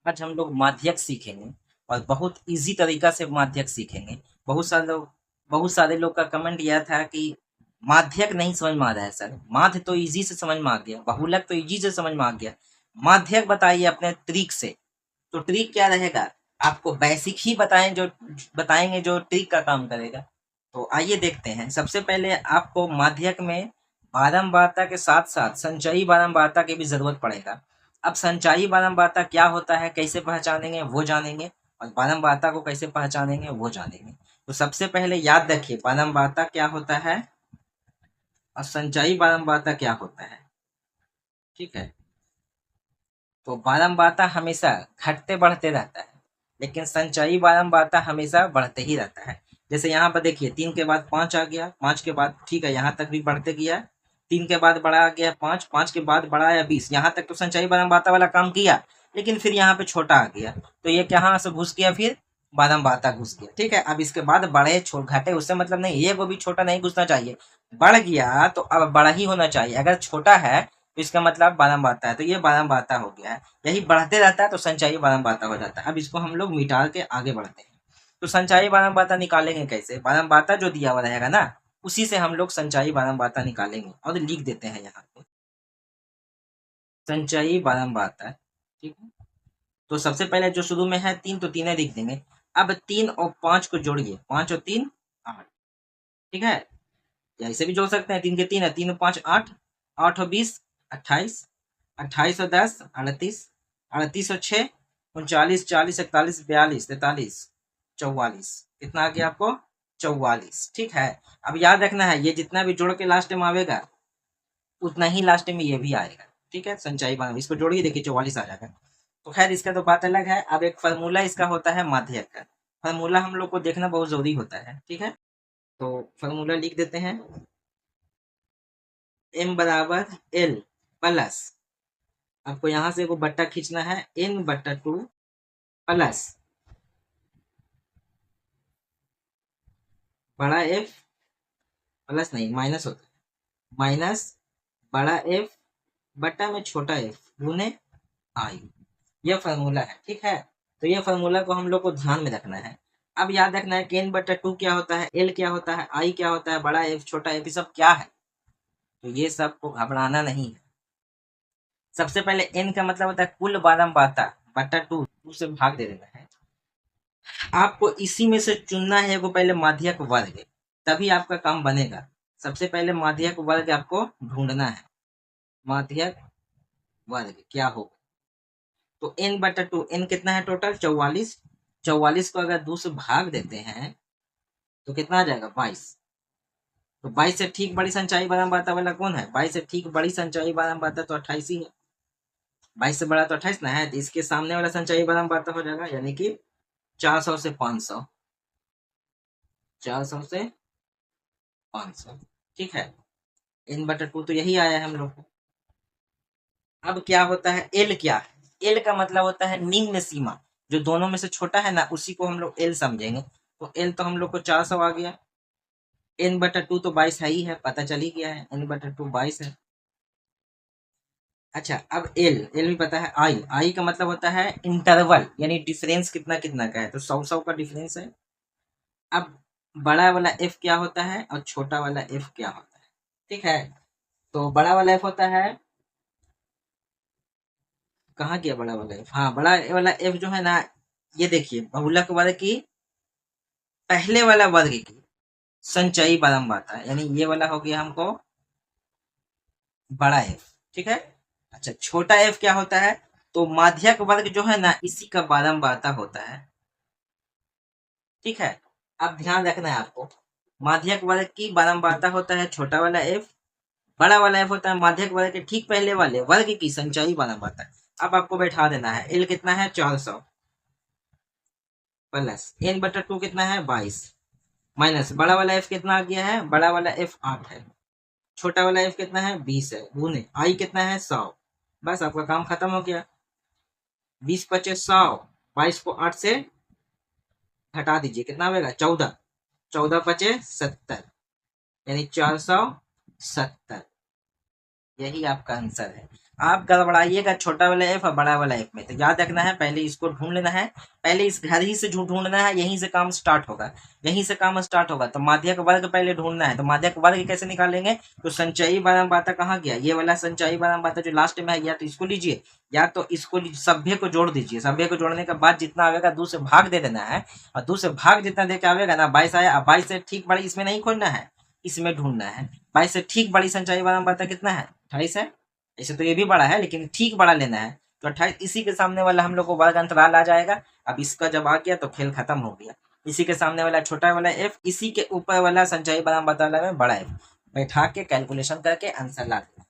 आज हम लोग माध्यक सीखेंगे और बहुत इजी तरीका से माध्यक सीखेंगे। बहुत सारे लोग का कमेंट यह था कि माध्यक नहीं समझ में आ रहा है सर। माध्य तो इजी से समझ में आ गया, बहुलक तो इजी से समझ में आ गया, माध्यक बताइए अपने ट्रिक से। तो ट्रिक क्या रहेगा, आपको बेसिक ही बताएंगे जो ट्रिक का काम करेगा। तो आइए देखते हैं। सबसे पहले आपको माध्यक में बारंबारता के साथ साथ संचयी बारंबारता की भी जरूरत पड़ेगा। अब संचयी बारंबारता क्या होता है, कैसे पहचानेंगे वो जानेंगे, और बारंबारता को कैसे पहचानेंगे वो जानेंगे। तो सबसे पहले याद रखिए बारंबारता क्या होता है और संचयी बारंबारता क्या होता है। ठीक है, तो बारंबारता हमेशा घटते बढ़ते रहता है, लेकिन संचयी बारंबारता हमेशा बढ़ते ही रहता है। जैसे यहाँ पर देखिए 3 के बाद 5 आ गया, 5 के बाद ठीक है यहाँ तक भी बढ़ते गया, 3 के बाद बड़ा आ गया 5, 5 के बाद बड़ा आया 20, यहाँ तक तो संचयी बारंबारता वाला काम किया, लेकिन फिर यहाँ पे छोटा आ गया, तो ये कहाँ से घुस गया, फिर बारंबारता घुस गया। ठीक है, अब इसके बाद बड़े घटे उससे मतलब नहीं, ये वो भी छोटा नहीं घुसना चाहिए। बढ़ गया तो अब बड़ा ही होना चाहिए, अगर छोटा है तो इसका मतलब बारंबारता है, तो ये बारंबारता हो गया है। यही बढ़ते रहता है तो संचयी बारंबारता हो जाता है। अब इसको हम लोग मिटा के आगे बढ़ते हैं। तो संचयी बारंबारता निकालेंगे कैसे, बारंबारता जो दिया हुआ रहेगा ना उसी से हम लोग संचयी बारंबारता निकालेंगे, और लिख देते हैं यहाँ पे संचयी बारंबारता। ठीक है, तो सबसे पहले जो शुरू में है 3, तो 3 लिख देंगे। अब 3 और 5 को जोड़िए, 5 और 3 8। ठीक है, या इसे भी जोड़ सकते हैं, 3 के 3 है, 3 और 5 8, 8 और 20 28, 28 और 10 38, 38 और 6 39, 40 41 42 43 44, कितना आ गया आपको 44। ठीक है, अब याद रखना है ये जितना भी जोड़ के लास्ट में आएगा उतना ही लास्ट में ये भी आएगा। ठीक है, संचयी बारंबारता इसको जोड़िए, देखिए 44 आ जाएगा। तो खैर इसका तो बात अलग है। अब एक फार्मूला इसका होता है माध्यक का, फार्मूला हम लोग को देखना बहुत जरूरी होता है। ठीक है, तो फार्मूला लिख देते हैं, m बराबर l प्लस, आपको यहाँ से वो बट्टा खींचना है, n/2 प्लस बड़ा F, प्लस नहीं माइनस होता है, माइनस बड़ा F बट्टा में छोटा f गुने आई। यह फार्मूला है। ठीक है, तो ये फार्मूला को हम लोग को ध्यान में रखना है। अब याद रखना है कि n/2 क्या होता है, l क्या होता है, i क्या होता है, बड़ा f छोटा f, ये सब क्या है। तो ये सब को घबराना नहीं है। सबसे पहले n का मतलब होता है कुल बारंबारता बटा 2 से भाग दे देना है। आपको इसी में से चुनना है वो पहले माध्यक वर्ग, तभी आपका काम बनेगा। सबसे पहले माध्यक वर्ग आपको ढूंढना है, माध्यक वर्ग क्या होगा। तो n/2, n कितना है टोटल 44, 44 को अगर 2 से भाग देते हैं तो कितना आ जाएगा 22। तो 22 से ठीक बड़ी संचयी बारंबारता वाला कौन है, 22 से ठीक बड़ी संचयी बारंबारता तो 28 ही है। 22 से बड़ा तो 28 ना है, तो इसके सामने वाला संचयी बारंबारता हो जाएगा, यानी कि 400 से 500, 400 से 500। ठीक है, n/2 तो यही आया है हम लोग को। अब क्या होता है एल, क्या है एल का मतलब होता है निम्न सीमा, जो दोनों में से छोटा है ना उसी को हम लोग एल समझेंगे। तो एल तो हम लोग को 400 आ गया, n/2 तो 22 है ही है, पता चल ही गया है, n/2 22 है। अच्छा, अब एल, एल भी पता है, आई, आई का मतलब होता है इंटरवल, यानी डिफरेंस कितना कितना का है, तो 100 का डिफरेंस है। अब बड़ा वाला एफ क्या होता है और छोटा वाला एफ क्या होता है। ठीक है, तो बड़ा वाला एफ होता है, कहाँ गया बड़ा वाला एफ, हाँ बड़ा वाला एफ जो है ना, ये देखिए बहुलक वर्ग की पहले वाला वर्ग की संचयी बारंबारता, यानी ये वाला हो गया हमको बड़ा एफ। ठीक है, अच्छा छोटा एफ क्या होता है, तो माध्यक वर्ग जो है ना इसी का बारंबारता होता है। ठीक है, अब ध्यान रखना है आपको, माध्यक वर्ग की बारंबारता होता है छोटा वाला एफ, बड़ा वाला एफ होता है माध्यक वर्ग के ठीक पहले वाले वर्ग की संचयी बारंबारता। अब आपको बैठा देना है, एल कितना है 400 प्लस n/2 कितना है 22, माइनस बड़ा वाला एफ कितना आ गया है, बड़ा वाला एफ 8 है, छोटा वाला एफ कितना है 20 है, गुने आई कितना है 100। बस आपका काम खत्म हो गया, 20 × 5 = 100, 22 को 8 से घटा दीजिए, कितना होगा 14, 14 × 5 = 70, यानी 470। यही आपका आंसर है। आप गड़बड़ाइएगा छोटा वाला एफ और बड़ा वाला एफ में, तो याद रखना है पहले इसको ढूंढ लेना है, पहले इस घर ही से ढूंढना है, यहीं से काम स्टार्ट होगा, यहीं से काम स्टार्ट होगा। तो माध्यक वर्ग पहले ढूंढना है, तो माध्यक वर्ग कैसे निकालेंगे? तो संचयी बनाम बाता कहाँ गया? ये वाला संचयी बनाम बाता जो लास्ट में है, या तो इसको लीजिए या तो इसको सभ्य को जोड़ दीजिए। सभ्य को जोड़ने के बाद जितना आवेगा 2 से भाग दे देना है, और 2 से भाग जितना दे के आवेगा ना 22 आया। 22 से ठीक बड़ी इसमें नहीं खोजना है, इसमें ढूंढना है। 22 से ठीक बड़ी संचयी बनाम बाता कितना है? 28 है। ऐसे तो ये भी बड़ा है, लेकिन ठीक बड़ा लेना है, तो 28 इसी के सामने वाला हम लोग को वर्ग अंतराल आ जाएगा। अब इसका जब आ गया तो खेल खत्म हो गया। इसी के सामने वाला छोटा वाला एफ, इसी के ऊपर वाला संचयी बनाम बाता वाला में बड़ा एफ, बैठा के कैलकुलेशन करके आंसर ला देना।